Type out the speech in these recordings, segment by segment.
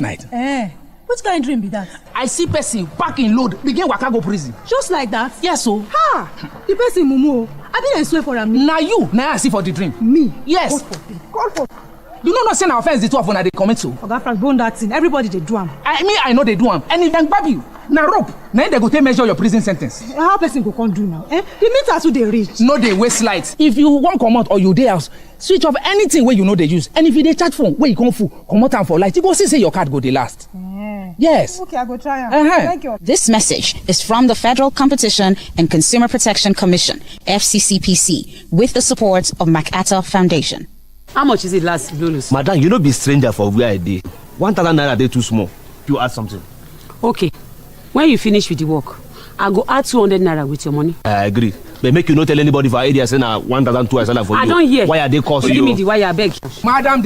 night. Which kind of dream be that? I see person pack in load, begin waka go prison. Just like that? Yes, so. Ha! The person mumu. I been swear for him. Now you, now I see for the dream. Me? Yes. God for. You know not saying our offense the two of una they commit to. Oga Frank, bone that thing. Everybody they do am. I know they do am. And if they grab you, now rope, now they go take measure your prison sentence. How person go come do now? The meters who they reach. No, they waste light. If you want come out or you day house, switch off anything where you know they use. And if you they charge phone where you come full, come out and for light, you go see say your card go the last. Yes. Okay, I go try am. Thank you. This message is from the Federal Competition and Consumer Protection Commission, FCCPC, with the support of MacArthur Foundation. How much is it last, Lulus? Madam, you no be stranger for where I dey. 1,000 naira dey too small. You add something. Okay. When you finish with the work, I go add 200 naira with your money. I agree. But make you not tell anybody for area say na 1,200 for you. I don't hear. Why are they cost you? Give me the wire, I beg. Madam,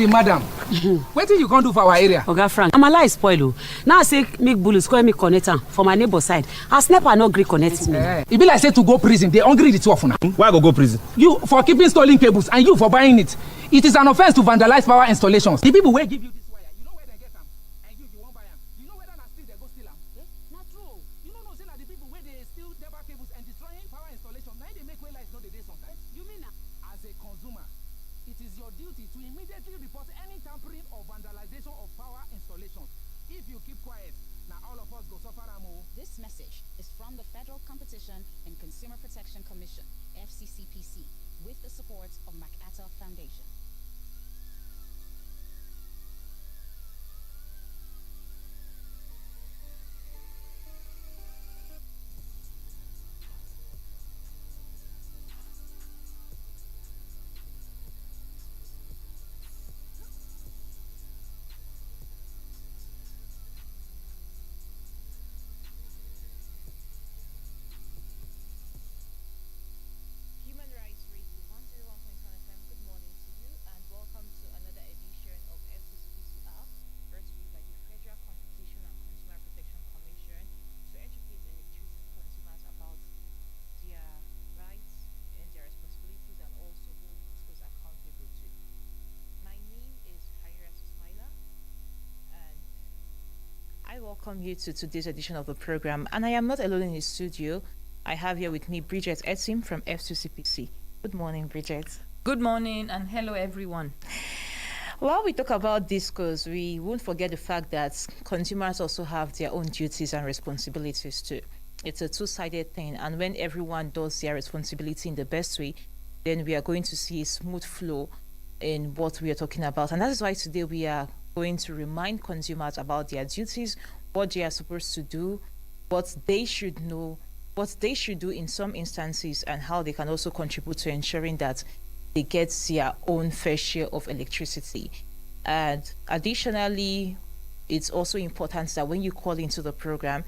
what did you gonna do for our area? Oga Frank, I'm alive spoil. Now I say make bullets call me connect for my neighbor side. As never no agree connect me. It be like say to go prison, they hungry the two of una. Why go prison? You for keeping stolen cables and you for buying it. It is an offense to vandalize power installations. The people will give you this wire, you know where they get them, and you won't buy them. You know whether still they go steal them. Not true. You know say that the people where they steal their cables and destroying power installation, now they make way lights not the day sometimes. You mean as a consumer, it is your duty to immediately report any tampering or vandalization of power installations. If you keep quiet, now all of us go suffer ammo. This message is from the Federal Competition and Consumer Protection Commission, FCCPC, with the support of MacArthur Foundation. Welcome you to today's edition of the program, and I am not alone in the studio. I have here with me Bridget Etim from Fccpc. Good morning, Bridget. Good morning and hello everyone. While we talk about discourse, we won't forget the fact that consumers also have their own duties and responsibilities too. It's a two-sided thing, and when everyone does their responsibility in the best way, then we are going to see a smooth flow in what we are talking about. And that is why today we are going to remind consumers about their duties, what they are supposed to do, what they should know, what they should do in some instances, and how they can also contribute to ensuring that they get their own fair share of electricity. And additionally, it's also important that when you call into the program,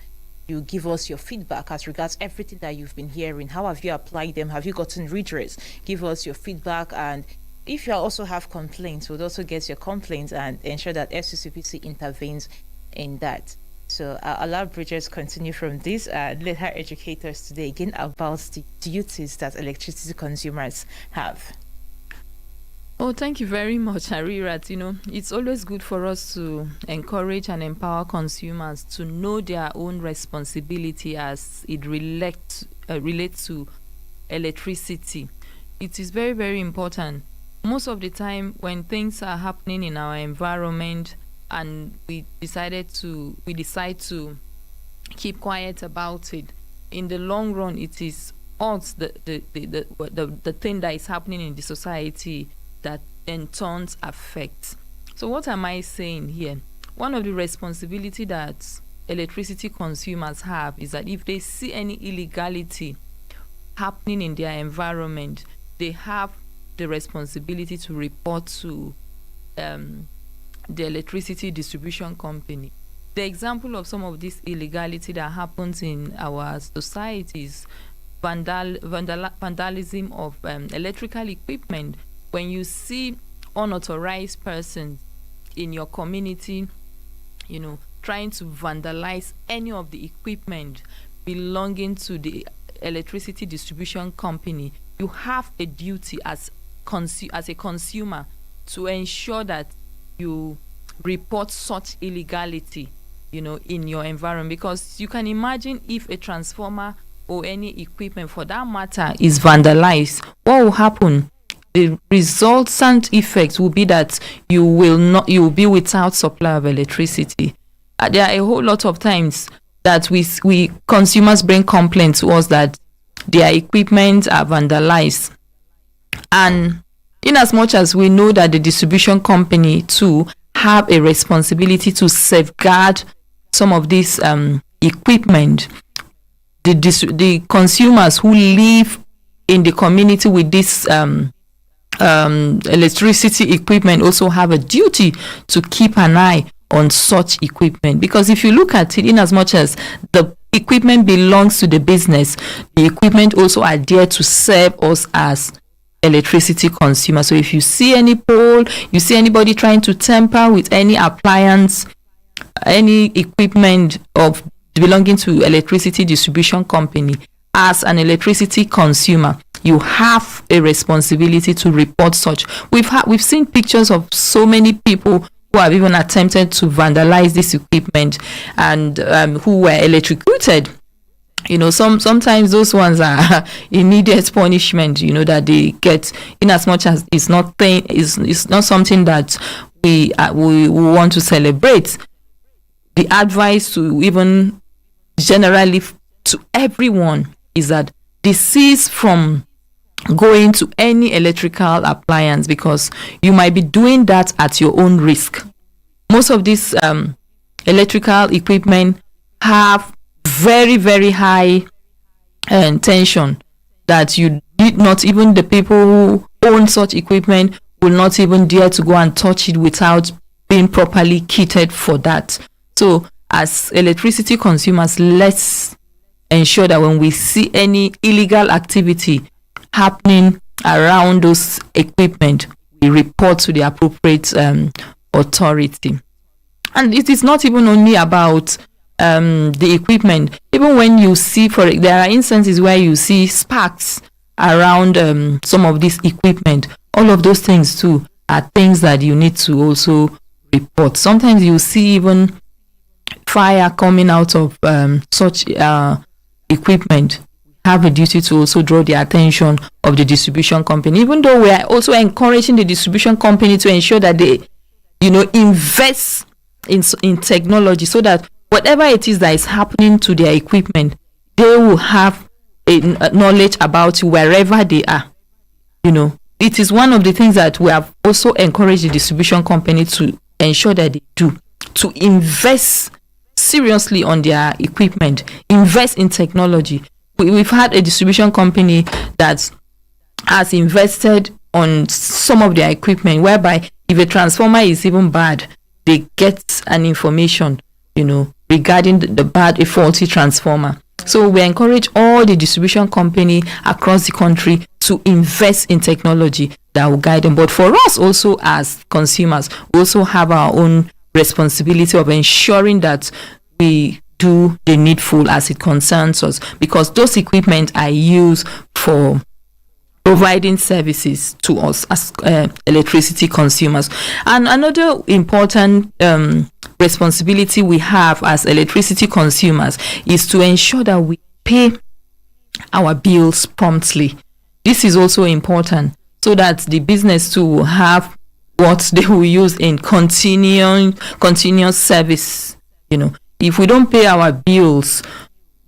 you give us your feedback as regards everything that you've been hearing. How have you applied them? Have you gotten redress? Give us your feedback, and if you also have complaints, we'll also get your complaints and ensure that FCCPC intervenes in that. So I'll allow Bridget continue from this and let her educate us today again about the duties that electricity consumers have. Oh, thank you very much, Harirat. You know, it's always good for us to encourage and empower consumers to know their own responsibility as it relates to electricity. It is very, very important. Most of the time when things are happening in our environment and we decide to keep quiet about it, in the long run it is us the thing that is happening in the society that in turns affects. So what am I saying here? One of the responsibility that electricity consumers have is that if they see any illegality happening in their environment, they have the responsibility to report to the electricity distribution company. The example of some of this illegality that happens in our societies, vandalism of electrical equipment. When you see unauthorized persons in your community, you know, trying to vandalize any of the equipment belonging to the electricity distribution company, you have a duty as a consumer to ensure that you report such illegality, in your environment, because you can imagine if a transformer or any equipment for that matter is vandalized, what will happen? The resultant effect will be that you will be without supply of electricity. There are a whole lot of times that we consumers bring complaints to us that their equipment are vandalized, and in as much as we know that the distribution company too have a responsibility to safeguard some of this equipment, the consumers who live in the community with this electricity equipment also have a duty to keep an eye on such equipment. Because if you look at it, in as much as the equipment belongs to the business, the equipment also are there to serve us as electricity consumers. So if you see any pole, you see anybody trying to tamper with any appliance, any equipment of belonging to electricity distribution company, as an electricity consumer, you have a responsibility to report such. We've seen pictures of so many people who have even attempted to vandalize this equipment and who were electrocuted. Sometimes those ones are immediate punishment, that they get, in as much as it's not something that we want to celebrate. The advice to even generally to everyone is that desist from going to any electrical appliance, because you might be doing that at your own risk. Most of these electrical equipment have very, very high tension that you did not, even the people who own such equipment will not even dare to go and touch it without being properly kitted for that. So as electricity consumers, let's ensure that when we see any illegal activity happening around those equipment, we report to the appropriate authority. And it is not even only about the equipment. Even when you see, there are instances where you see sparks around some of this equipment. All of those things too are things that you need to also report. Sometimes you see even fire coming out of such equipment. Have a duty to also draw the attention of the distribution company, even though we are also encouraging the distribution company to ensure that they invest in technology, so that whatever it is that is happening to their equipment, they will have a knowledge about it wherever they are. It is one of the things that we have also encouraged the distribution company to ensure that they do, to invest seriously on their equipment, invest in technology. We've had a distribution company that has invested on some of their equipment, whereby if a transformer is even bad, they get an information, regarding the bad, a faulty transformer. So we encourage all the distribution company across the country to invest in technology that will guide them. But for us also as consumers, we also have our own responsibility of ensuring that we do the needful as it concerns us, because those equipment are used for providing services to us as electricity consumers. And another important responsibility we have as electricity consumers is to ensure that we pay our bills promptly. This is also important, so that the business too will have what they will use in continuous service. If we don't pay our bills,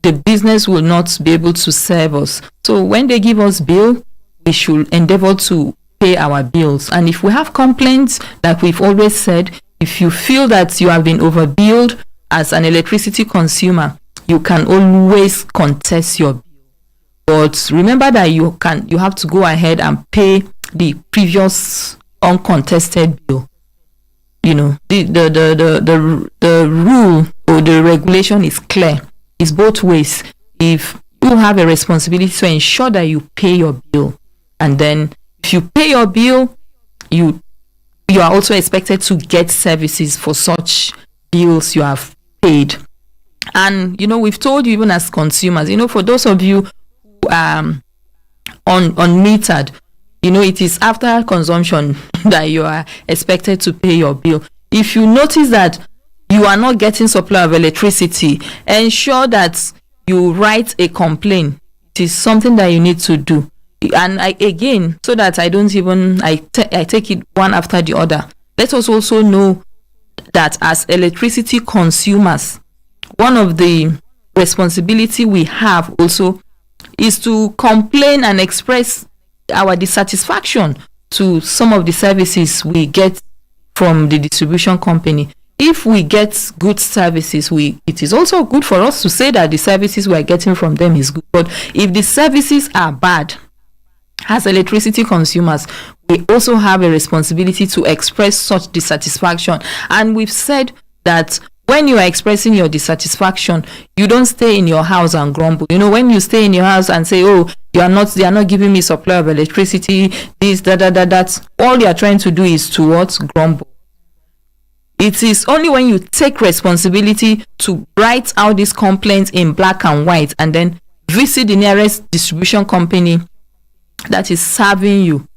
the business will not be able to serve us. So when they give us bill, we should endeavor to pay our bills. And if we have complaints, like we've always said, if you feel that you have been overbilled as an electricity consumer, you can always contest your bill. But remember that you have to go ahead and pay the previous uncontested bill. The rule or the regulation is clear. It's both ways. If you have a responsibility to ensure that you pay your bill, and then if you pay your bill, you are also expected to get services for such bills you have paid. And we've told you, even as consumers, for those of you who are unmetered, it is after consumption that you are expected to pay your bill. if you notice that you are not getting supply of electricity, ensure that you write a complaint. It is something that you need to do. And again, so that I don't even I take it one after the other. Let us also know that as electricity consumers, one of the responsibility we have also is to complain and express our dissatisfaction to some of the services we get from the distribution company. If we get good services, it is also good for us to say that the services we are getting from them is good. But if the services are bad, as electricity consumers, we also have a responsibility to express such dissatisfaction. And we've said that when you are expressing your dissatisfaction, you don't stay in your house and grumble. When you stay in your house and say, oh, they are not giving me supply of electricity, this, that, all you are trying to do is to what? Grumble. It is only when you take responsibility to write out these complaints in black and white and then visit the nearest distribution company that is serving you,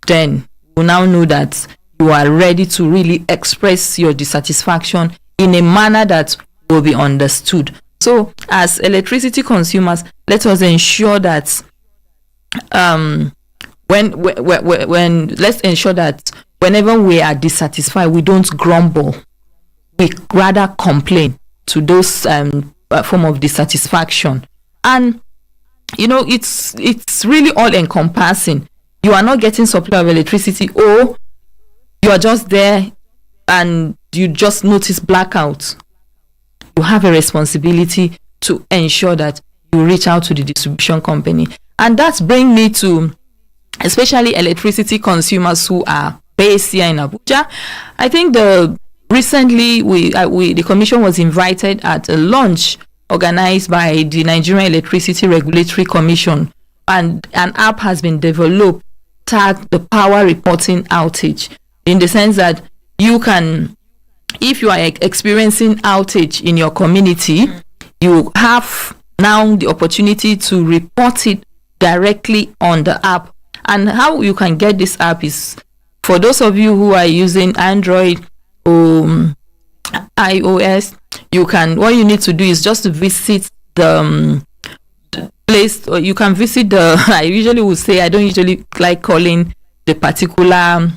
then you now know that you are ready to really express your dissatisfaction in a manner that will be understood. So as electricity consumers, let us ensure that let's ensure that whenever we are dissatisfied, we don't grumble. We rather complain to those form of dissatisfaction. And it's really all encompassing. You are not getting supply of electricity, or you are just there and you just notice blackout. You have a responsibility to ensure that you reach out to the distribution company. And that's bring me to especially electricity consumers who are based here in Abuja. I think recently the commission was invited at a launch organized by the Nigerian Electricity Regulatory Commission, and an app has been developed tagged the power reporting outage, in the sense that you can, if you are experiencing outage in your community, you have now the opportunity to report it directly on the app. And how you can get this app is, for those of you who are using Android or iOS, what you need to do is just to visit the place, or you can visit I usually would say, I don't usually like calling the particular,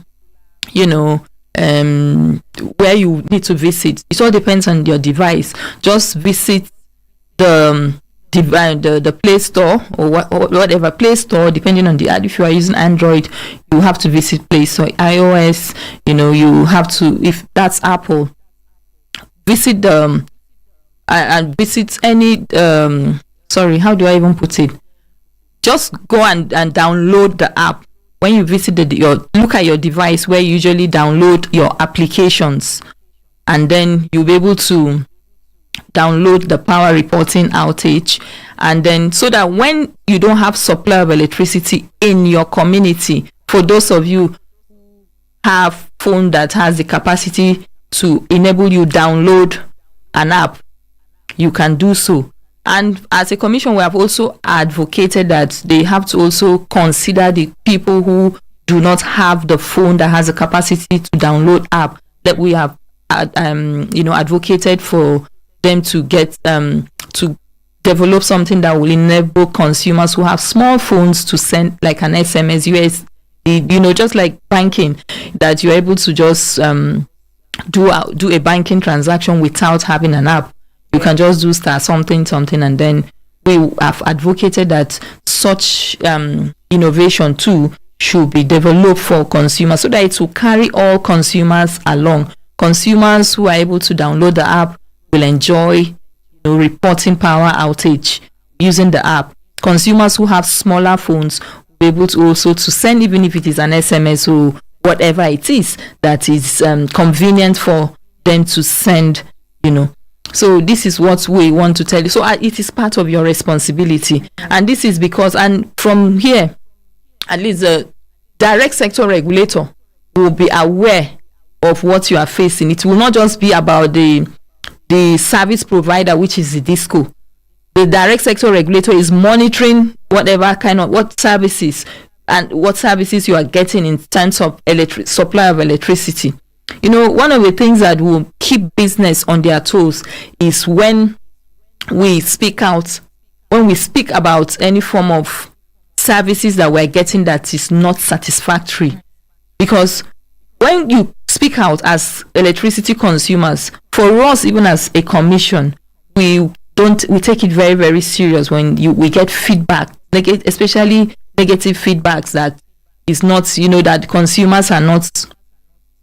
where you need to visit. It all depends on your device. Just visit the Play Store or whatever Play Store, depending on the ad. If you are using Android, you have to visit Play Store. iOS, you have to, if that's Apple, visit and visit any how do I even put it? Just go and download the app. When you visit look at your device where you usually download your applications, and then you'll be able to download the power reporting outage, and then so that when you don't have supply of electricity in your community, for those of you who have phone that has the capacity to enable you download an app, you can do so. And as a commission, we have also advocated that they have to also consider the people who do not have the phone that has the capacity to download app, that we have advocated for them to get to develop something that will enable consumers who have small phones to send like an SMS, just like banking, that you're able to just do a banking transaction without having an app. You can just do something, and then we have advocated that such innovation too should be developed for consumers, so that it will carry all consumers along. Consumers who are able to download the app will enjoy reporting power outage using the app. Consumers who have smaller phones will be able to also to send, even if it is an SMS or whatever it is that is convenient for them to send. So this is what we want to tell you. So it is part of your responsibility, and this is because, and from here, at least the direct sector regulator will be aware of what you are facing. It will not just be about the service provider, which is the DISCO. The direct sector regulator is monitoring what services you are getting in terms of supply of electricity. One of the things that will keep business on their toes is when we speak out, when we speak about any form of services that we're getting that is not satisfactory. Because when you speak out as electricity consumers, for us, even as a commission, we take it very, very serious when we get feedback, especially negative feedbacks that is not, that consumers are not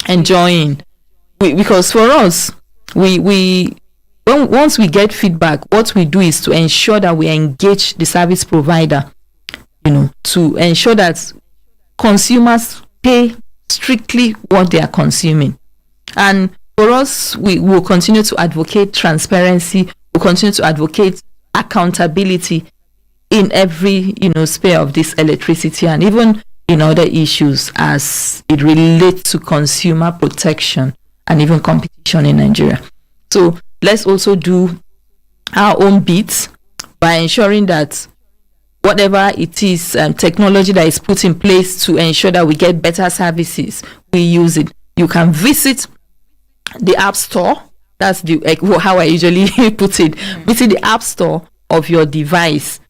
enjoying. Because for us, once we get feedback, what we do is to ensure that we engage the service provider, to ensure that consumers pay strictly what they are consuming. And for us, we will continue to advocate transparency. We'll continue to advocate accountability in every sphere of this electricity, and even in other issues as it relates to consumer protection and even competition in Nigeria. So let's also do our own bits by ensuring that whatever it is, technology that is put in place to ensure that we get better services, we use it. You can visit the App Store. That's how I usually put it. Visit the App Store of your device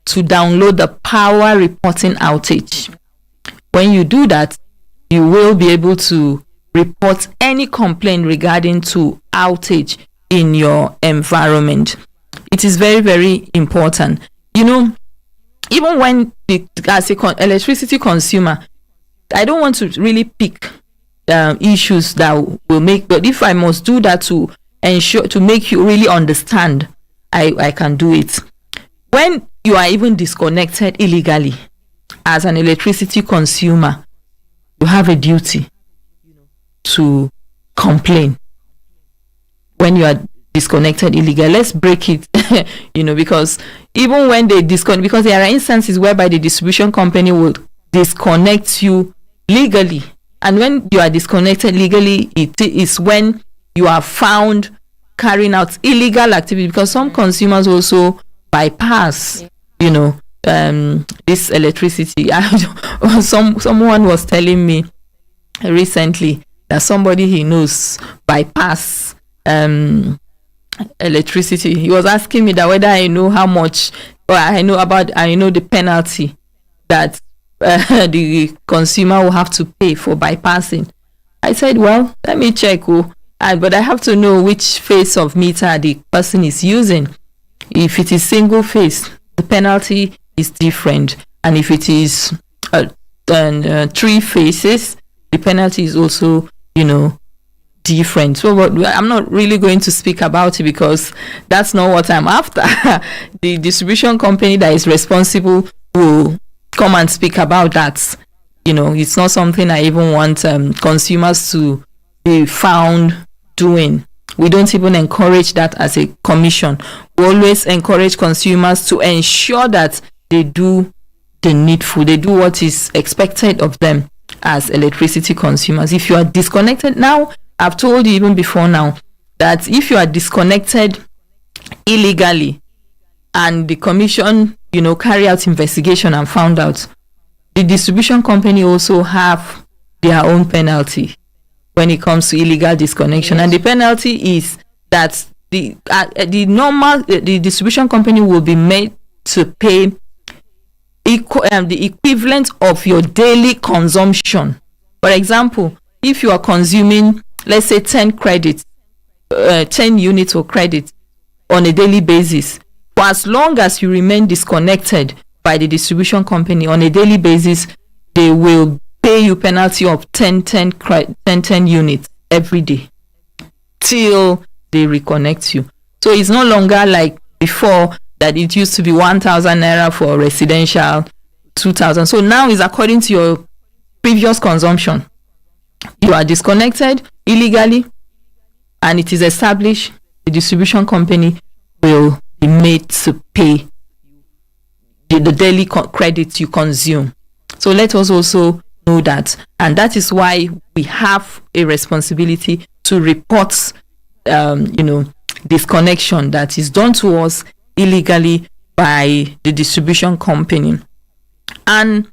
to download the power reporting outage. When you do that, you will be able to report any complaint regarding to outage in your environment. It is very, very important. Even when as an electricity consumer, I don't want to really pick issues that will make, but if I must do that to ensure, to make you really understand, I can do it. When you are even disconnected illegally as an electricity consumer, you have a duty to complain. When you are disconnected illegal, let's break it, because even when they disconnect, because there are instances whereby the distribution company will disconnect you legally, and when you are disconnected legally, it is when you are found carrying out illegal activity, because some consumers also bypass this electricity. Someone was telling me recently that somebody he knows bypass electricity. He was asking me that whether I know how much, or I know the penalty that the consumer will have to pay for bypassing. I said, well, let me check, but I have to know which phase of meter the person is using. If it is single phase, the penalty is different, and if it is 3 phases, the penalty is also different. So I'm not really going to speak about it, because that's not what I'm after. The distribution company that is responsible will come and speak about that. It's not something I even want consumers to be found doing. We don't even encourage that as a commission. We always encourage consumers to ensure that they do the needful, they do what is expected of them as electricity consumers. If you are disconnected now, I've told you even before now that if you are disconnected illegally and the commission, carry out investigation and found out, the distribution company also have their own penalty when it comes to illegal disconnection. Yes. And the penalty is that the distribution company will be made to pay the equivalent of your daily consumption. For example, if you are consuming, let's say 10 credits, 10 units of credit on a daily basis, for as long as you remain disconnected by the distribution company on a daily basis, they will pay you penalty of 10 units every day till they reconnect you. So it's no longer like before that it used to be 1,000 naira for residential, 2,000. So now it's according to your previous consumption. You are disconnected illegally and it is established, the distribution company will be made to pay the daily credits you consume. So let us also know that, and that is why we have a responsibility to report disconnection that is done to us illegally by the distribution company. And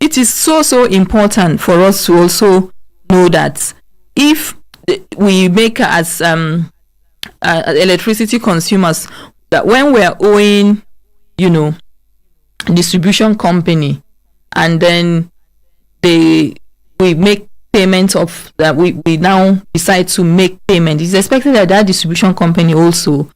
it is so important for us to also know that if we make as electricity consumers that when we're owing, distribution company, and then we make payment of that, we now decide to make payment, it's expected that distribution company also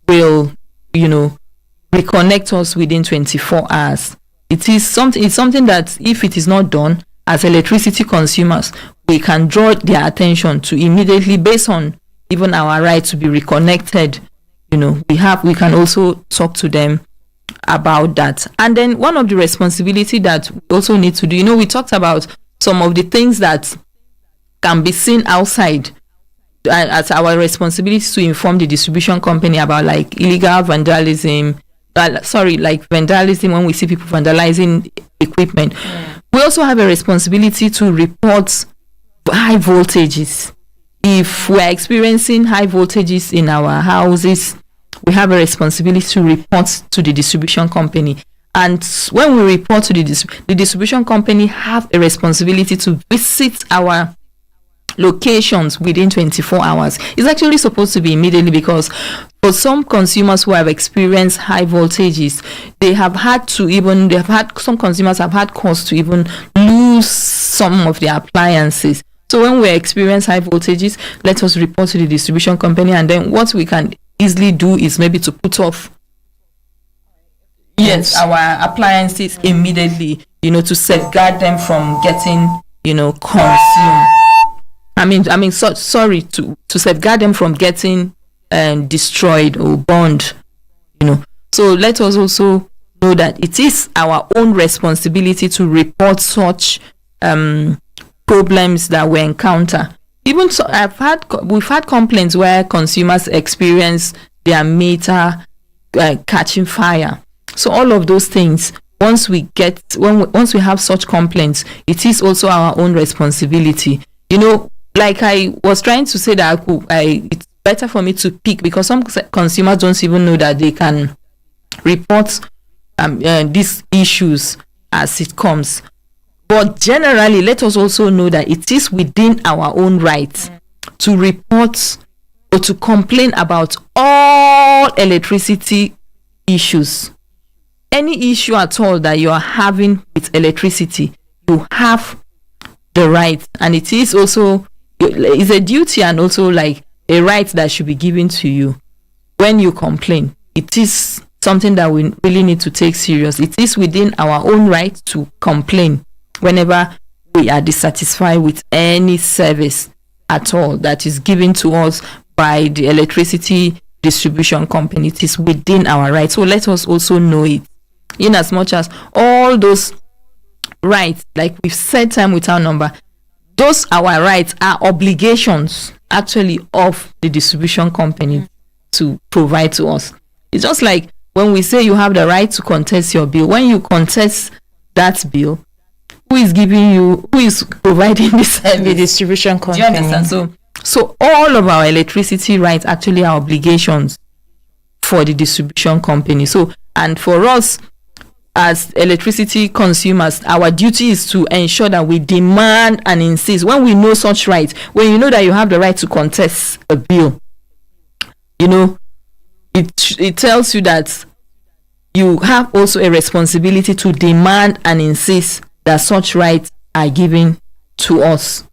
will reconnect us within 24 hours. It's something that if it is not done, as electricity consumers, we can draw their attention to immediately, based on even our right to be reconnected. We can also talk to them about that. And then one of the responsibility that we also need to do, we talked about some of the things that can be seen outside as our responsibility to inform the distribution company about, like illegal vandalism, like vandalism, when we see people vandalizing equipment. We also have a responsibility to report high voltages. If we're experiencing high voltages in our houses, we have a responsibility to report to the distribution company. And when we report to the distribution company have a responsibility to visit our locations within 24 hours. It's actually supposed to be immediately, because for some consumers who have experienced high voltages, some consumers have had cause to even lose some of their appliances. So when we experience high voltages, let us report to the distribution company, and then what we can easily do is maybe to put off our appliances immediately, to safeguard them from getting consumed. To safeguard them from getting destroyed or burned. So let us also know that it is our own responsibility to report such problems that we encounter. Even so, we've had complaints where consumers experience their meter catching fire. So all of those things, once we have such complaints, it is also our own responsibility. Like I was trying to say that it's better for me to pick, because some consumers don't even know that they can report these issues as it comes. But generally, let us also know that it is within our own rights to report or to complain about all electricity issues. Any issue at all that you are having with electricity, you have the right, and it is also it's a duty and also like a right that should be given to you when you complain. It is something that we really need to take serious. It is within our own right to complain whenever we are dissatisfied with any service at all that is given to us by the electricity distribution company. It is within our right. So let us also know it, in as much as all those rights, like we've said time without number, those our rights are obligations actually of the distribution company to provide to us. It's just like when we say you have the right to contest your bill. When you contest that bill, who is providing this service? The distribution company. Do you understand? So all of our electricity rights actually are obligations for the distribution company. So, and for us as electricity consumers, our duty is to ensure that we demand and insist when we know such rights. When you know that you have the right to contest a bill, it tells you that you have also a responsibility to demand and insist that such rights are given to us.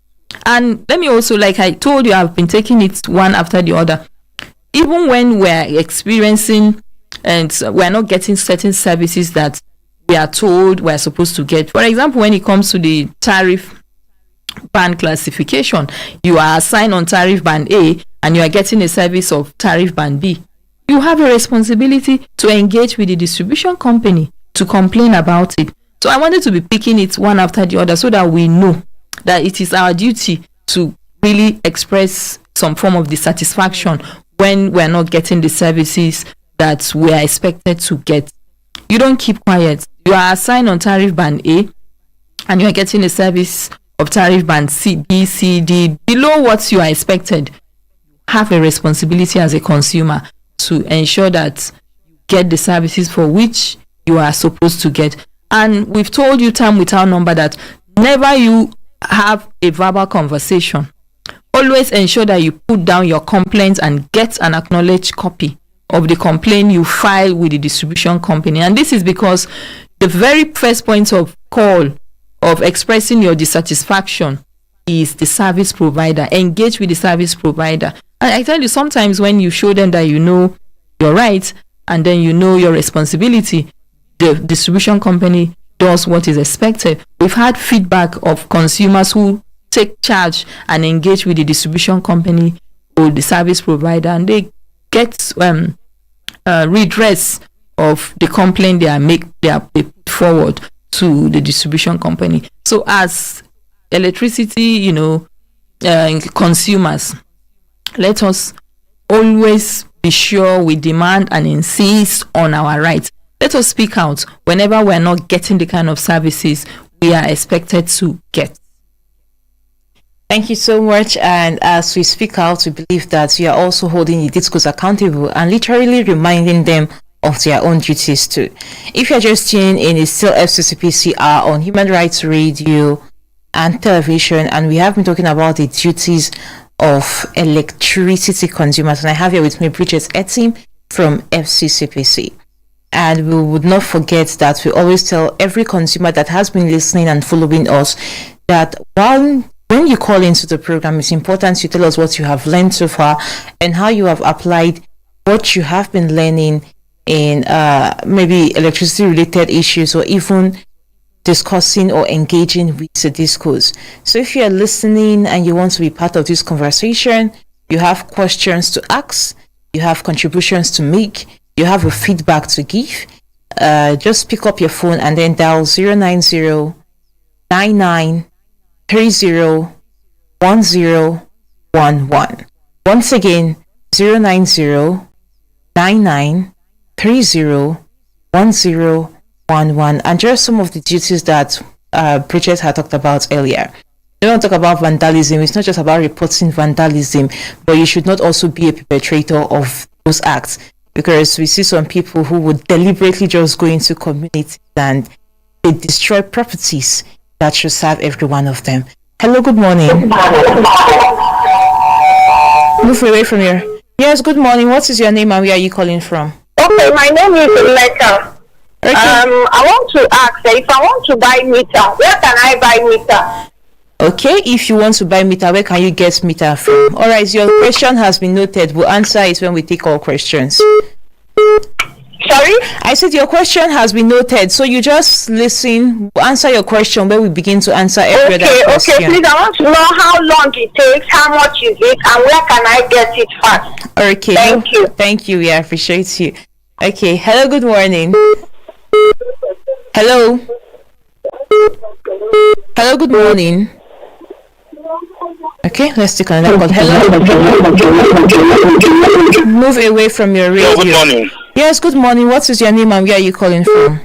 And let me also, like I told you, I've been taking it one after the other. Even when we're experiencing and we're not getting certain services that we are told we're supposed to get. For example, when it comes to the tariff band classification, you are assigned on tariff band A and you are getting a service of tariff band B. You have a responsibility to engage with the distribution company to complain about it. So I wanted to be picking it one after the other so that we know that it is our duty to really express some form of dissatisfaction when we're not getting the services that we are expected to get. You don't keep quiet. You are assigned on tariff band A and you are getting a service of tariff band C, B, C, D below what you are expected. Have a responsibility as a consumer to ensure that you get the services for which you are supposed to get. And we've told you time without number that never you have a verbal conversation. always ensure that you put down your complaint and get an acknowledged copy of the complaint you file with the distribution company. And this is because the very first point of call of expressing your dissatisfaction is the service provider. Engage with the service provider. And I tell you, sometimes when you show them that you know your rights and then you know your responsibility, the distribution company does what is expected. We've had feedback of consumers who take charge and engage with the distribution company or the service provider, and they get redress of the complaint they put forward to the distribution company. So as electricity, consumers, let us always be sure we demand and insist on our rights. Let us speak out whenever we're not getting the kind of services we are expected to get. Thank you so much. And as we speak out, we believe that we are also holding the discos accountable and literally reminding them of their own duties too. If you're just tuning in, it's still Fccpc Hour on Human Rights Radio and Television, and we have been talking about the duties of electricity consumers. And I have here with me Bridget Etim from FCCPC. And we would not forget that we always tell every consumer that has been listening and following us that when you call into the program, it's important you tell us what you have learned so far and how you have applied what you have been learning in maybe electricity related issues, or even discussing or engaging with the discourse. So if you are listening and you want to be part of this conversation, you have questions to ask, you have contributions to make, you have a feedback to give, just pick up your phone and then dial 090 99 30 1011. Once again, 090 99 30 1011. And just some of the duties that Bridget had talked about earlier. We don't talk about vandalism. It's not just about reporting vandalism, but you should not also be a perpetrator of those acts, because we see some people who would deliberately just go into communities and they destroy properties that should serve every one of them. Hello, good morning. Move away from here. Yes, good morning. What is your name and where are you calling from? Okay, my name is Leka. Okay. I want to ask if I want to buy meter, where can I buy meter? Okay, if you want to buy meter, where can you get meter from? All right, your question has been noted. We'll answer it when we take all questions. Sorry? I said your question has been noted, so you just listen. We'll answer your question when we begin to answer every other question. Okay, please, I want to know how long it takes, how much is it, and where can I get it fast? Okay. Thank you. Thank you. We appreciate you. Okay. Hello, good morning. Hello. Hello, good morning. Okay, let's take another call. Hello. Move away from your radio. Good morning. Yes, good morning. What is your name and where are you calling from?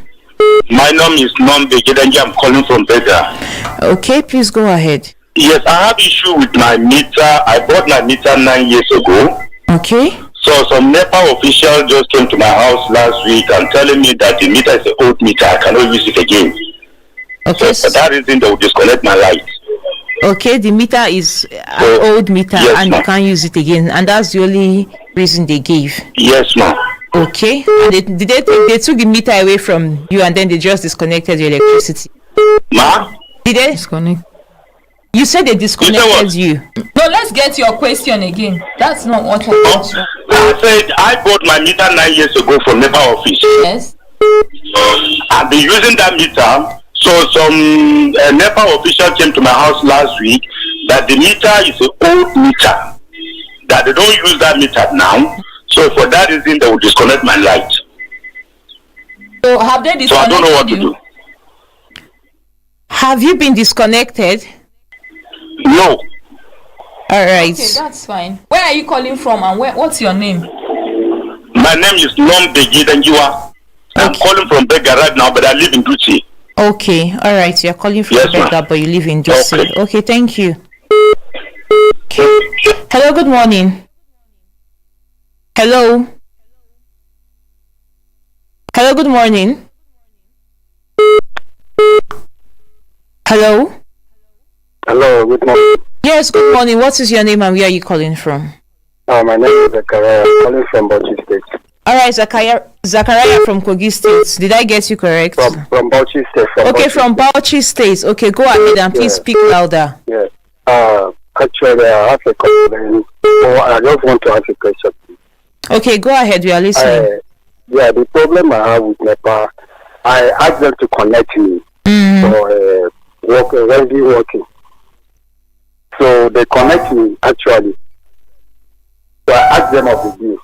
My name is Nombe Gidenji. I'm calling from Bega. Okay, please go ahead. Yes, I have issue with my meter. I bought my meter 9 years ago. Okay. So some NEPA official just came to my house last week and telling me that the meter is an old meter. I cannot use it again. Okay. So for that reason, they will disconnect my light. Okay, the meter is an old meter, yes, and you can't use it again, and that's the only reason they gave. Yes, ma'am. Okay. And they took the meter away from you and then they just disconnected your electricity. Ma? Did they? Disconnect. You said they disconnected you. No, let's get your question again. That's not what I said I bought my meter 9 years ago from NEPA office. Yes. I've been using that meter. So some NEPA official came to my house last week that the meter is an old meter, that they don't use that meter now. So for that reason, they will disconnect my light. So have they disconnected So I don't know what to do. Have you been disconnected? No. All right. Okay, that's fine. Where are you calling from and what's your name? My name is Nombe Gidenjiwa. I'm calling from Bega right now, but I live in Duchi. Okay. All right. You're calling from Bega, but you live in Duchi. Okay, thank you. Okay. Hello, good morning. Hello. Hello, good morning. Hello. Hello, good morning. Yes, good morning. What is your name and where are you calling from? My name is Zachariah. I'm calling from Bauchi State. All right, Zachariah from Kogi State. Did I get you correct? From Bauchi State. From Bauchi State. Okay, go ahead and please speak louder. Yes. Actually, I have a complaint. So I just want to ask a question. Okay, go ahead. We are listening. The problem I have with NEPA, I asked them to connect me for working. So they connect me actually. So I asked them of the bill.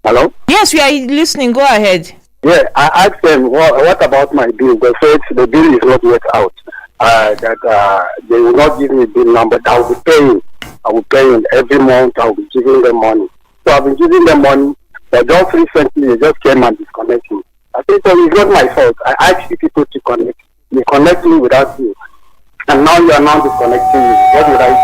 Hello? Yes, we are listening. Go ahead. Yeah, I asked them what about my bill. They said the bill is not yet out. That they will not give me bill number. I will be paying. I will pay every month. I will be giving them money. So I've been giving them money. But just recently, they just came and disconnected me. I think so it's not my fault. I asked you people to connect. You connect me without you. And now you are not disconnecting me. What would I do?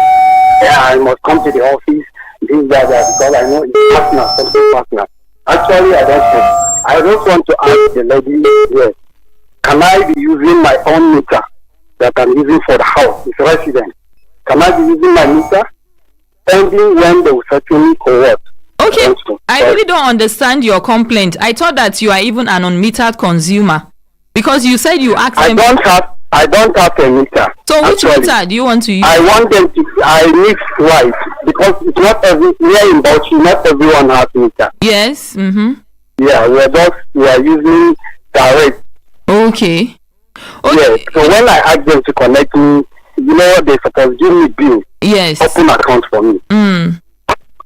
Yeah, I must come to the office, this, that, because I know it's partner, something partner. Actually, I don't know. I just want to ask the lady here, can I be using my own meter that I'm using for the house, it's resident? Can I be using my meter? Pending when they will settle me or what? Okay, I really don't understand your complaint. I thought that you are even an unmetered consumer because you said you asked them. I don't have a meter. So which meter do you want to use? I want them to. I need white because it's not here in Bauchi. Not everyone has meter. Yes. Yeah, we are using direct. Okay. Yeah. So when I ask them to connect me, they're supposed to give me bill. Yes. Open account for me.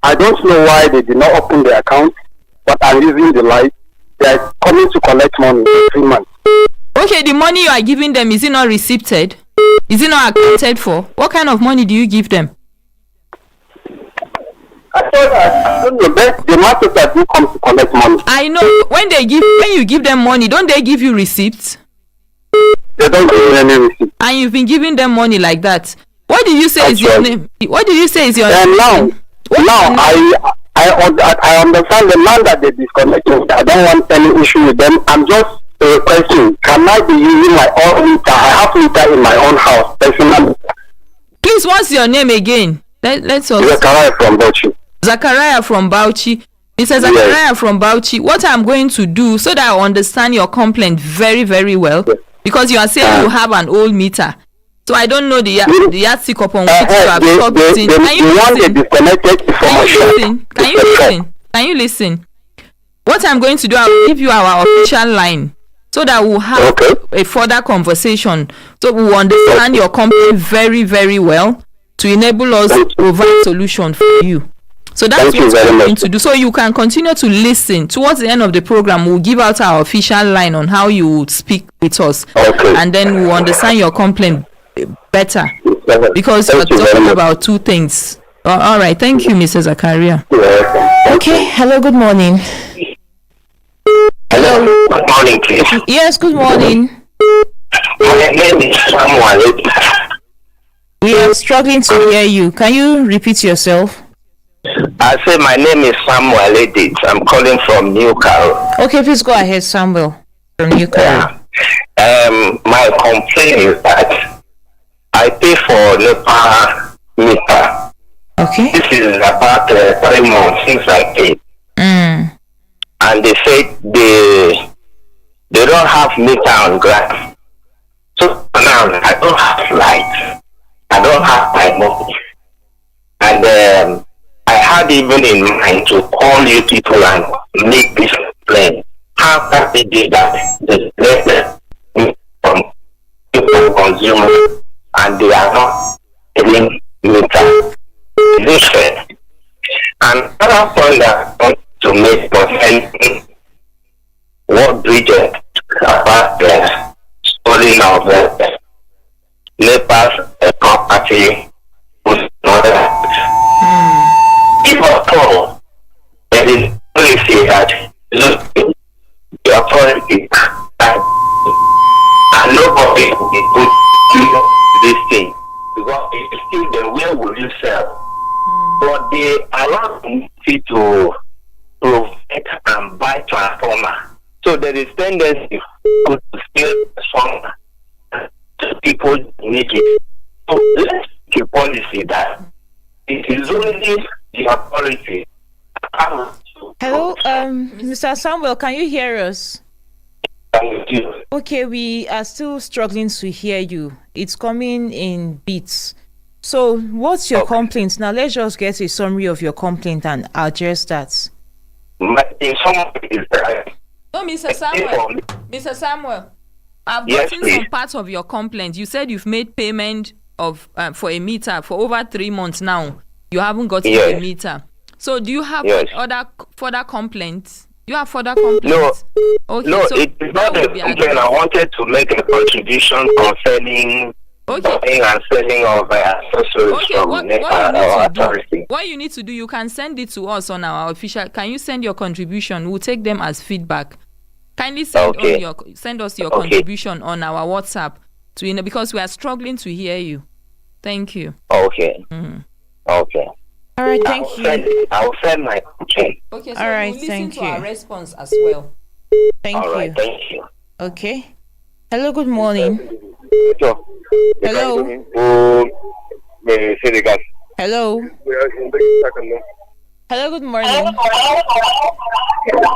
I don't know why they did not open the account, but I'm using the light. They are coming to collect money every month. Okay, the money you are giving them, is it not receipted? Is it not accounted for? What kind of money do you give them? I don't know. The market that do come to collect money. I know. When you give them money, don't they give you receipts? They don't give me any receipt. And you've been giving them money like that. What did you say is your name? What did you say is your name? Now I understand the man that they disconnected. I don't want any issue with them. I'm just requesting, can I be using my own meter? I have meter in my own house, personal. Please, what's your name again? Let's also. Zachariah from Bauchi. Zachariah from Bauchi. Mr. Zachariah from Bauchi, what I'm going to do so that I understand your complaint very, very well, because you are saying you have an old meter. So I don't know the yardstick upon which you have plugged in. Can you listen? What I'm going to do, I will give you our official line so that we'll have a further conversation. So we will understand your complaint very, very well to enable us to provide solution for you. So that's what we're going to do. So you can continue to listen. Towards the end of the program, we'll give out our official line on how you would speak with us. And then we'll understand your complaint better. Because you're talking about two things. All right. Thank you, Mrs. Zakaria. Okay. Hello. Good morning. Hello. Good morning, please. Yes. Good morning. My name is Samuel. We are struggling to hear you. Can you repeat yourself? I say my name is Samuel Edith. I'm calling from Newcastle. Okay, please go ahead, Samuel from Newcastle. My complaint is that I pay for NEPA meter. Okay. This is about 3 months since I paid. And they say they don't have meter on ground. So now I don't have light. I don't have my money. And I had even in mind to call you people and make this plain. How can they do that? They let them from people consumers and they are not getting meter. This fair. And another point that I want to make concerning what Bridget about the storing of NEPA's property was not if at all, there is policy that the authority and nobody will be put to this thing because if you still then where will you sell? But they allow me to provide and buy transformer. So there is tendency to steal transformer. People need it. So let's Hello, Mr. Samuel, can you hear us? Okay, we are still struggling to hear you. It's coming in bits. So, what's your complaint? Now, let's just get a summary of your complaint and address that. No, Mr. Samuel. Mr. Samuel, I've gotten some parts of your complaint. You said you've made payment of for a meter for over 3 months now. You haven't gotten a meter. So, do you have other further complaints? You have further complaints? No, so it is not a complaint. I wanted to make a contribution concerning buying and selling of accessories from our authority. What you need to do, you can send it to us on our official. Can you send your contribution? We'll take them as feedback. Kindly send us your contribution on our WhatsApp because we are struggling to hear you. Thank you. Okay. Okay. All right, thank you. I will send my complaint. Okay, so all right, we'll listen thank to you. our response as well. Thank you. Right, thank you. Okay. Hello, good morning. Hello. Hello. Hello, good morning.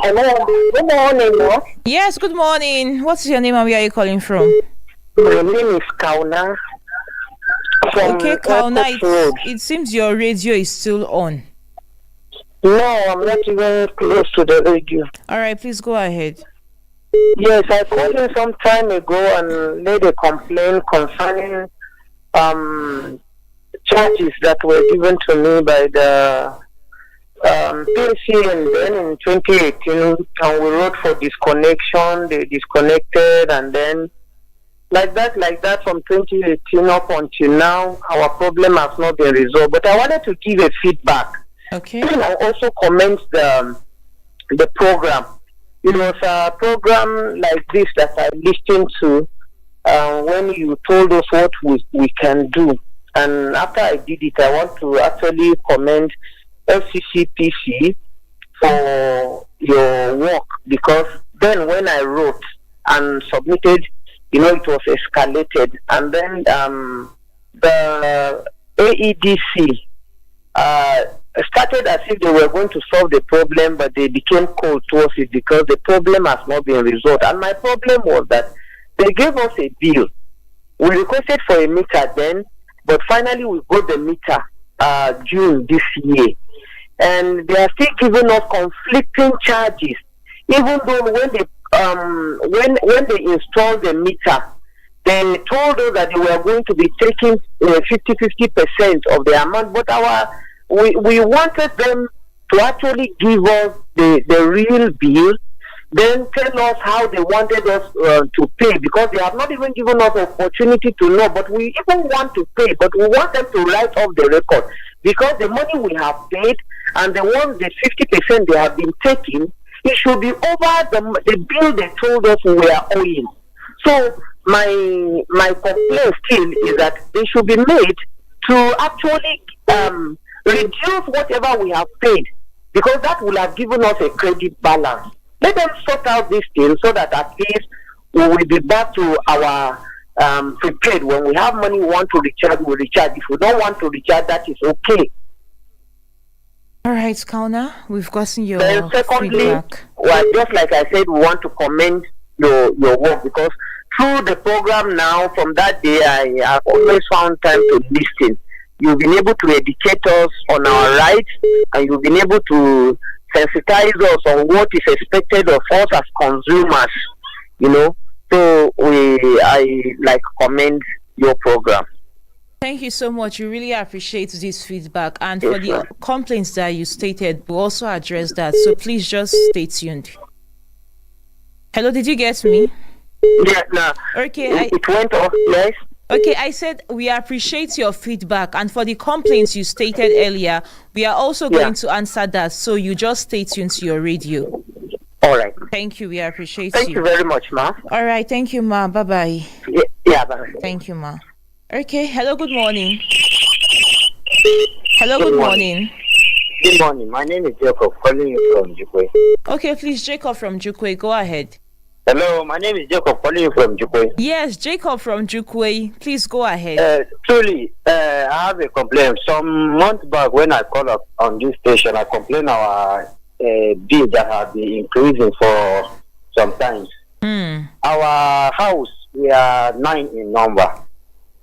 Hello, good morning. Yes, good morning. What's your name and where are you calling from? My name is Kauna. Okay, Kauna, it seems your radio is still on. No, I'm not even close to the radio. All right, please go ahead. Yes, I called in some time ago and made a complaint concerning charges that were given to me by the PNC, and then in 2018, and we wrote for disconnection. They disconnected, and then like that from 2018 up until now, our problem has not been resolved. But I wanted to give a feedback. Okay. And I also commend the program. It was a program like this that I listened to when you told us what we can do. And after I did it, I want to actually commend Fccpc for your work, because then when I wrote and submitted, it was escalated. And then the AEDC started as if they were going to solve the problem, but they became cold towards it because the problem has not been resolved. And my problem was that they gave us a bill. We requested for a meter then, but finally we got the meter June this year. And they are still giving us conflicting charges, even though when they installed the meter, they told us that they were going to be taking 50% of the amount, but we wanted them to actually give us the real bill, then tell us how they wanted us to pay, because they have not even given us opportunity to know. But we even want to pay, but we want them to write off the record, because the money we have paid and the 50% they have been taking, it should be over the bill they told us we were owing. So my complaint still is that they should be made to actually reduce whatever we have paid, because that will have given us a credit balance. Let them sort out this thing so that at least we will be back to our prepaid. When we have money we want to recharge, we recharge. If we don't want to recharge, that is okay. All right, Kauna, we've gotten your feedback. Well, just like I said, we want to commend your work, because through the program now, from that day, I have always found time to listen. You've been able to educate us on our rights, and you've been able to sensitize us on what is expected of us as consumers, So I commend your program. Thank you so much. We really appreciate this feedback. And for the complaints that you stated, we'll also address that. So please just stay tuned. Hello, did you get me? Yeah, no. Okay. It went off, yes. Okay, I said we appreciate your feedback. And for the complaints you stated earlier, we are also going to answer that. So you just stay tuned to your radio. All right. Thank you. We appreciate Thank you very much, ma. All right. Thank you, ma. Bye-bye. Yeah, bye. Thank you, ma. Okay. Hello, good morning. Hello, good morning. Good morning. My name is Jacob, calling you from Jukwe. Okay, please, Jacob from Jukwe. Go ahead. Hello, my name is Jacob, calling you from Jukwe. Yes, Jacob from Jukwe. Please go ahead. Truly, I have a complaint. Some months back, when I called up on this station, I complained our bill that has been increasing for some time. Our house, we are 9 in number.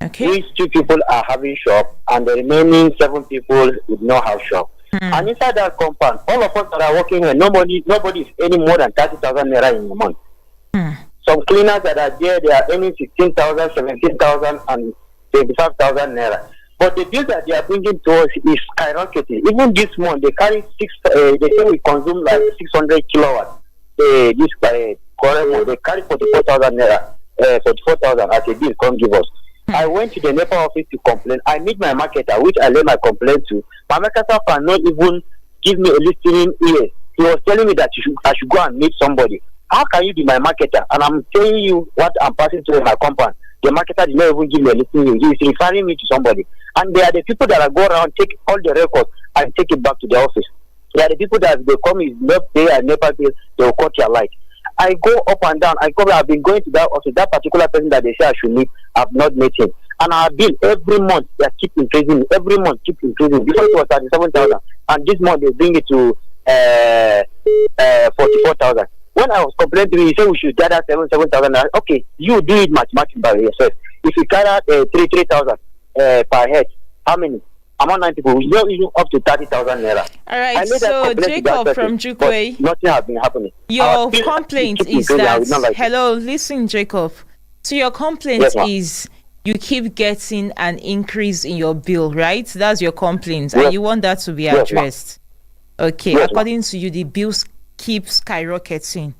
Okay. These 2 people are having shop, and the remaining 7 people with no house shop. And inside that compound, all of us that are working here, nobody is earning more than 30,000 naira in a month. Some cleaners that are there, they are earning 16,000, 17,000, and 25,000 naira. But the bill that they are bringing to us is skyrocketing. Even this month, they carry they say we consume like 600 kilowatts. This Programe, they carry 44,000 naira, 44,000 as a bill. Come give us. I went to the NEPA office to complain. I meet my marketer, which I led my complaint to. My marketer cannot even give me a listening ear. He was telling me that I should go and meet somebody. How can you be my marketer? And I'm telling you what I'm passing through in my compound. The marketer did not even give me a listening ear. He is referring me to somebody. And they are the people that go around, take all the records and take it back to the office. They are the people that they come is not pay and never pay, they will cut your light. I go up and down. I've been going to that office. That particular person that they say I should meet, I've not met him. And our bill every month they keep increasing. Every month keep increasing. Before it was 37,000, and this month they bring it to 44,000. When I was complaining to him, he said we should gather 7,000. Okay, you do it mathematically by yourself. If you gather 3,000 per head, how many? Among 9 people, we don't even up to 30,000 naira. All right, so Jacob from Jukwe, nothing has been happening. Your complaint is that, hello, listen, Jacob. So your complaint is you keep getting an increase in your bill, right? That's your complaint, and you want that to be addressed. Okay, according to you, the bills keep skyrocketing.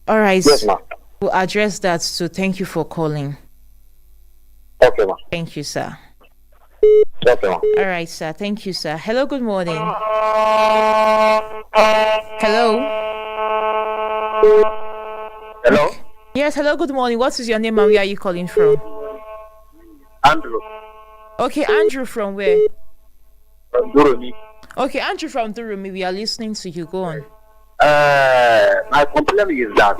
All right, we'll address that. So thank you for calling. Okay, ma'am. Thank you, sir. Okay, ma'am. All right, sir. Thank you, sir. Hello, good morning. Hello. Hello. Yes, hello, good morning. What is your name and where are you calling from? Andrew. Okay, Andrew from where? From Durumi. Okay, Andrew from Durumi, we are listening to you. Go on. My complaint is that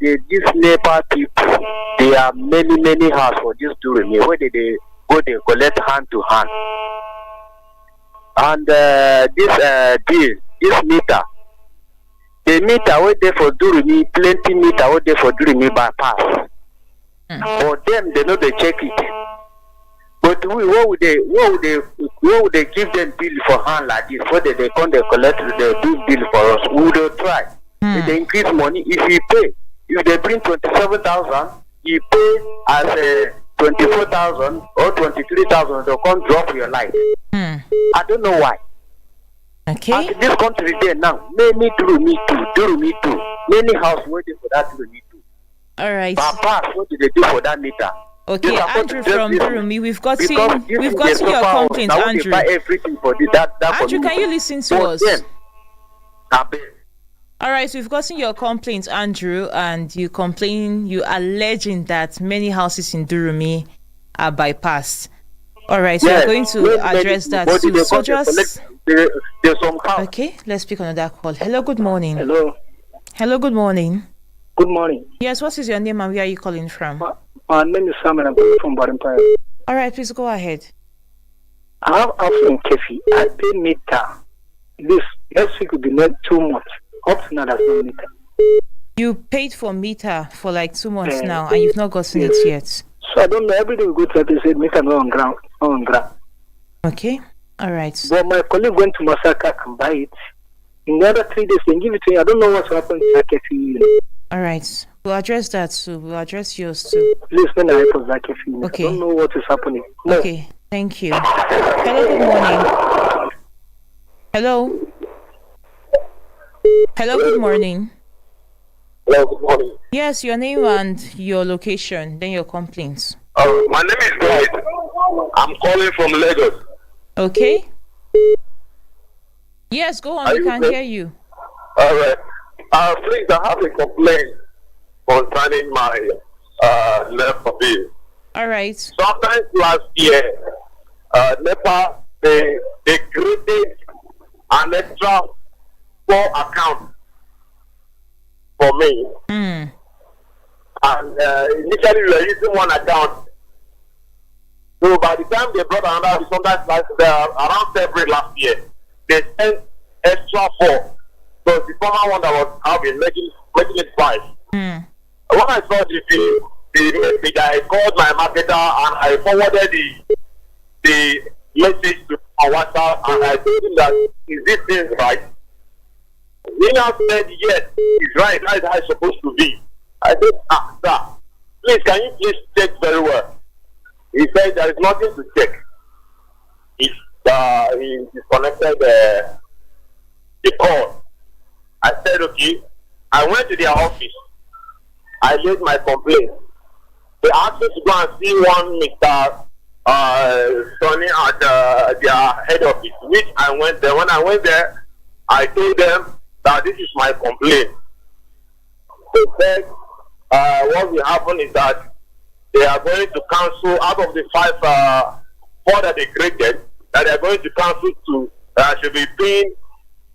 these NEPA people, there are many houses for this Durumi where they go, they collect hand to hand. And this meter, the meter where they for Durumi, plenty meter where they for Durumi bypass. For them, they know they check it. But what would they give them bill for hand like this? What they come they collect the big bill for us? We will try. If they increase money, if you pay, if they bring 27,000, you pay as 24,000 or 23,000, they'll come drop your life. I don't know why. Okay. And this country there now, many do me too. Many houses waiting for that do me too. All right. Papa, what did they do for that meter? Okay, Andrew from Durumi, we've gotten your complaint, Andrew. Buy everything for that Andrew, can you listen to us? All right, we've gotten your complaint, Andrew, and you alleging that many houses in Durumi are bypassed. All right, so we're going to address that too. So just okay, let's pick another call. Hello, good morning. Hello, good morning. Good morning. Yes, what is your name and where are you calling from? My name is Sam and I'm calling from Barimpire. All right, please go ahead. I have house in Kefi. I pay meter. This next week will be not 2 months. Up to now, there's no meter. You paid for meter for like 2 months now and you've not gotten it yet. So I don't know. Every day we go to say meter not on ground. Okay. All right. But my colleague went to Masaka and buy it. In the other 3 days, they give it to me. I don't know what's happened to Kefi. All right. We'll address that too. We'll address yours too. Please, when I help us like Kefi. Okay. I don't know what is happening. No. Okay. Thank you. Hello, good morning. Hello. Hello, good morning. Hello, good morning. Yes, your name and your location, then your complaints. My name is Dwight. I'm calling from Lagos. Okay. Yes, go on. We can hear you. All right. Please, I have a complaint concerning my NEPA bill. All right. Sometimes last year, NEPA, they created an extra 4 accounts for me. And initially, we were using 1 account. So by the time they brought another, sometimes around February last year, they sent transfer 4. So the former one that was having making it 5. When I saw the message, I called my marketer and I forwarded the message to my WhatsApp and I told him that, is this thing right? He now said, yes, it's right. That's how it's supposed to be. I said, sir, please, can you please check very well? He said, there is nothing to check. He disconnected the call. I said, okay. I went to their office. I made my complaint. They asked me to go and see one Mr. Sonny at their head office, which I went there. When I went there, I told them that this is my complaint. They said, what will happen is that they are going to cancel out of the 4 that they created, that they are going to cancel 2 that should be paying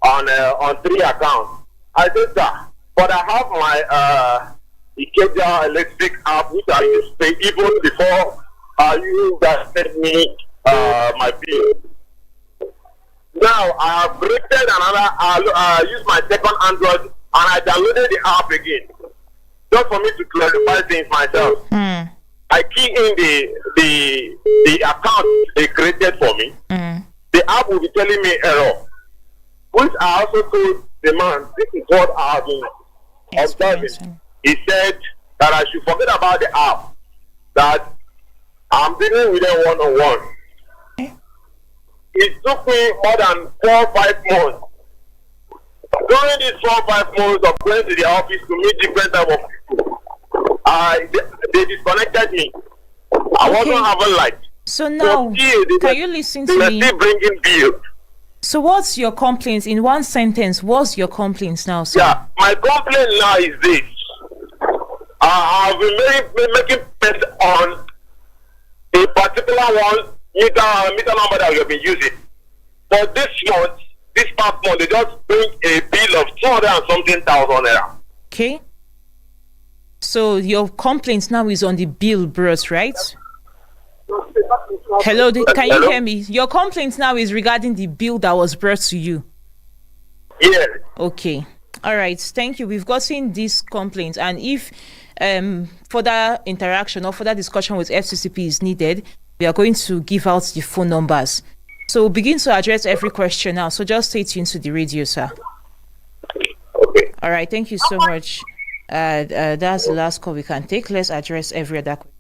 on 3 accounts. I said, sir, but I have my Ikeja electric app, which I used to pay even before you guys sent me my bill. Now I have created another. I used my second Android and I downloaded the app again, just for me to clarify things myself. I key in the account they created for me. The app will be telling me error, which I also told the man, this is what I have been observing. He said that I should forget about the app, that I'm dealing with them one-on-one. It took me more than 4 or 5 months. During these 4 or 5 months of going to the office to meet different type of people, they disconnected me. I wasn't having light. So now, can you listen to me? They are still bringing bills. So what's your complaint? In one sentence, what's your complaint now, sir? Yeah, my complaint now is this. I've been making payments on a particular meter number that we have been using. But this past month, they just bring a bill of 200 and something thousand naira. Okay. So your complaint now is on the bill brought, right? Hello, can you hear me? Your complaint now is regarding the bill that was brought to you. Yes. Okay. All right. Thank you. We've gotten this complaint, and if further interaction or further discussion with FCCP is needed, we are going to give out the phone numbers. So we'll begin to address every question now. So just stay tuned to the radio, sir. Okay. All right. Thank you so much. That's the last call we can take. Let's address every other question.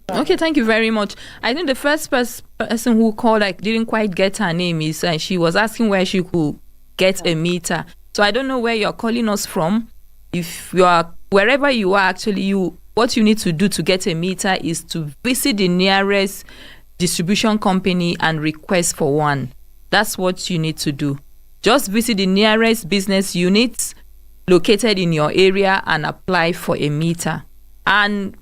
Okay, thank you very much. I think the first person who called, I didn't quite get her name, is she was asking where she could get a meter. So I don't know where you're calling us from. If you are wherever you are, actually, what you need to do to get a meter is to visit the nearest distribution company and request for one. That's what you need to do. Just visit the nearest business units located in your area and apply for a meter. And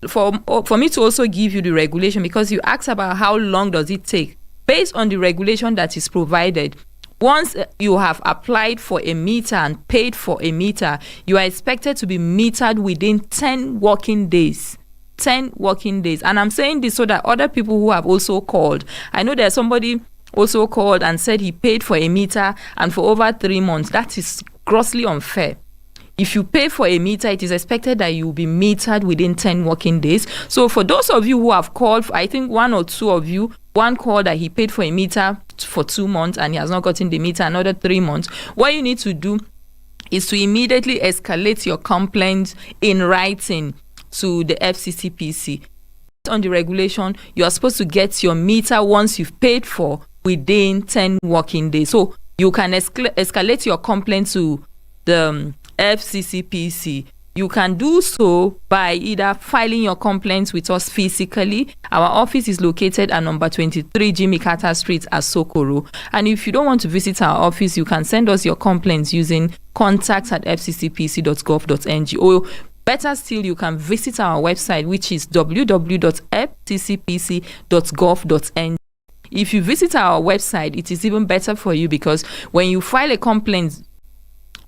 for me to also give you the regulation, because you asked about how long does it take, based on the regulation that is provided, once you have applied for a meter and paid for a meter, you are expected to be metered within 10 working days. 10 working days. And I'm saying this so that other people who have also called, I know there's somebody also called and said he paid for a meter and for over 3 months. That is grossly unfair. If you pay for a meter, it is expected that you will be metered within 10 working days. So for those of you who have called, I think 1 or 2 of you, one called that he paid for a meter for 2 months and he has not gotten the meter another 3 months. What you need to do is to immediately escalate your complaint in writing to the FCCPC. On the regulation, you are supposed to get your meter once you've paid for within 10 working days. So you can escalate your complaint to the FCCPC. You can do so by either filing your complaints with us physically. Our office is located at number 23 Jimmy Carter Street at Sokoro. And if you don't want to visit our office, you can send us your complaints using contacts@fccpc.gov.ng, or better still, you can visit our website, which is www.fccpc.gov.ng. If you visit our website, it is even better for you, because when you file a complaint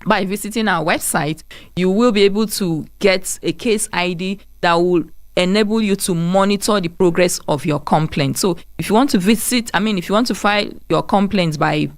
by visiting our website, you will be able to get a case ID that will enable you to monitor the progress of your complaint. So if you want to file your complaints by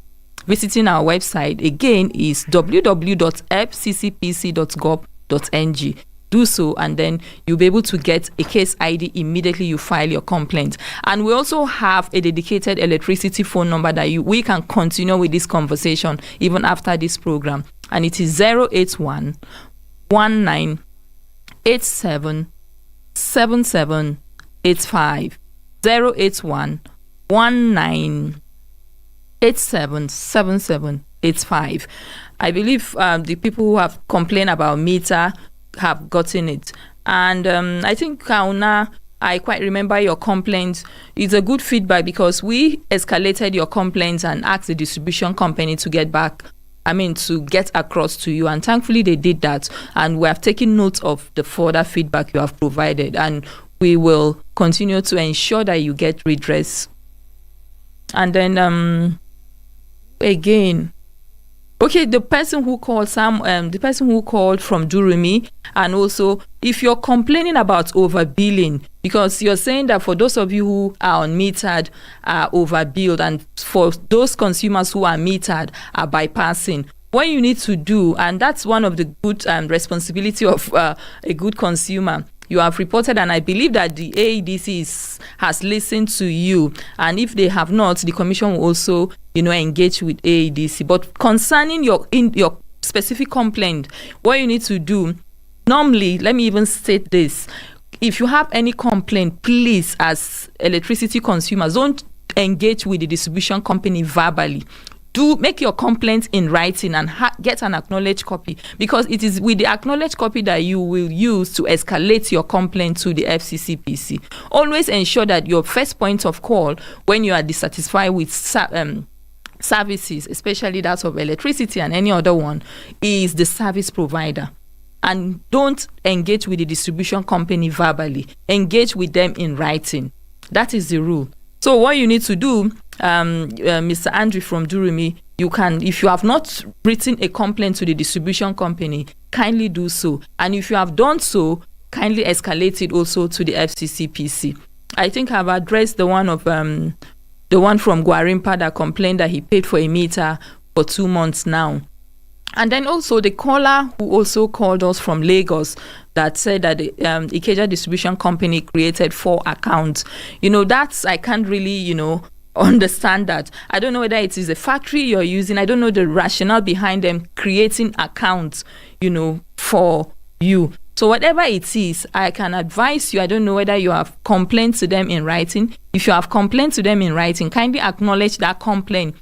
visiting our website. Again, is www.fccpc.gov.ng. Do so, and then you'll be able to get a case ID immediately you file your complaint. And we also have a dedicated electricity phone number that we can continue with this conversation even after this program, and it is 081 1987 7785. 081 1987 7785. I believe the people who have complained about meter have gotten it, and I think Kauna, I quite remember your complaint. It's a good feedback because we escalated your complaints and asked the distribution company to get across to you, and thankfully they did that, and we have taken note of the further feedback you have provided, and we will continue to ensure that you get redress. And then again, okay, the person who called from Durumi, and also if you're complaining about overbilling, because you're saying that for those of you who are unmetered are overbilled, and for those consumers who are metered are bypassing. What you need to do, and that's one of the good responsibility of a good consumer. You have reported, and I believe that the AEDC has listened to you. And if they have not, the commission will also, engage with AEDC. But concerning your specific complaint, what you need to do, normally, let me even state this: if you have any complaint, please, as electricity consumers, don't engage with the distribution company verbally. Do make your complaint in writing and get an acknowledged copy, because it is with the acknowledged copy that you will use to escalate your complaint to the FCCPC. Always ensure that your first point of call when you are dissatisfied with services, especially that of electricity and any other one, is the service provider. And don't engage with the distribution company verbally. Engage with them in writing. That is the rule. So what you need to do, Mr. Andrew from Durumi, you can, if you have not written a complaint to the distribution company, kindly do so. And if you have done so, kindly escalate it also to the FCCPC. I think I've addressed the one from Guarimpa that complained that he paid for a meter for 2 months now. And then also the caller who also called us from Lagos that said that the Ikeja Distribution Company created 4 accounts. That's, I can't really, understand that. I don't know whether it is a factory you're using. I don't know the rationale behind them creating accounts, for you. So whatever it is, I can advise you. I don't know whether you have complained to them in writing. If you have complained to them in writing, kindly acknowledge that complaint.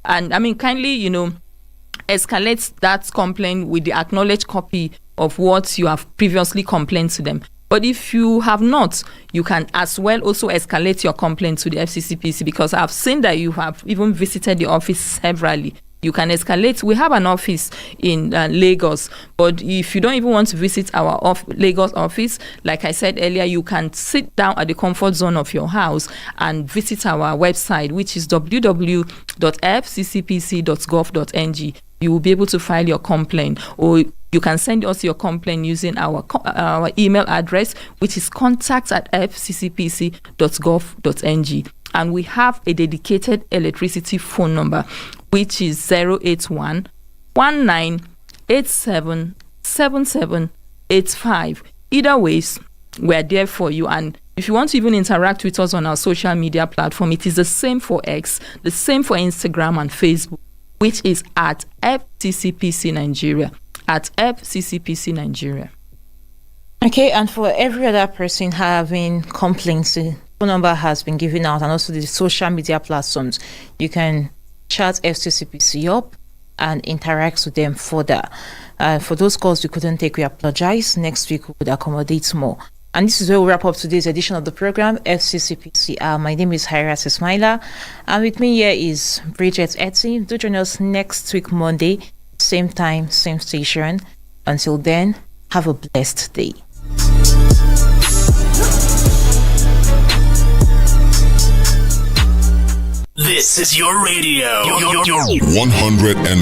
And kindly, escalate that complaint with the acknowledged copy of what you have previously complained to them. But if you have not, you can as well also escalate your complaint to the FCCPC, because I've seen that you have even visited the office severally. You can escalate. We have an office in Lagos, but if you don't even want to visit our Lagos office, like I said earlier, you can sit down at the comfort zone of your house and visit our website, which is www.fccpc.gov.ng. You will be able to file your complaint, or you can send us your complaint using our email address, which is contact@fccpc.gov.ng. And we have a dedicated electricity phone number, which is 081 1987 7785. Either ways, we're there for you. And if you want to even interact with us on our social media platform, it is the same for X, the same for Instagram and Facebook, which is at FCCPC Nigeria. At FCCPC Nigeria. Okay, and for every other person having complaints, the phone number has been given out, and also the social media platforms. You can chat FCCPC up and interact with them further. For those calls we couldn't take, we apologize. Next week we would accommodate more. And this is where we wrap up today's edition of the program, FCCPC Hour. My name is Hairat Ismaila, and with me here is Bridget Etty. Do join us next week, Monday, same time, same station. Until then, have a blessed day. This is your radio. Your 100 and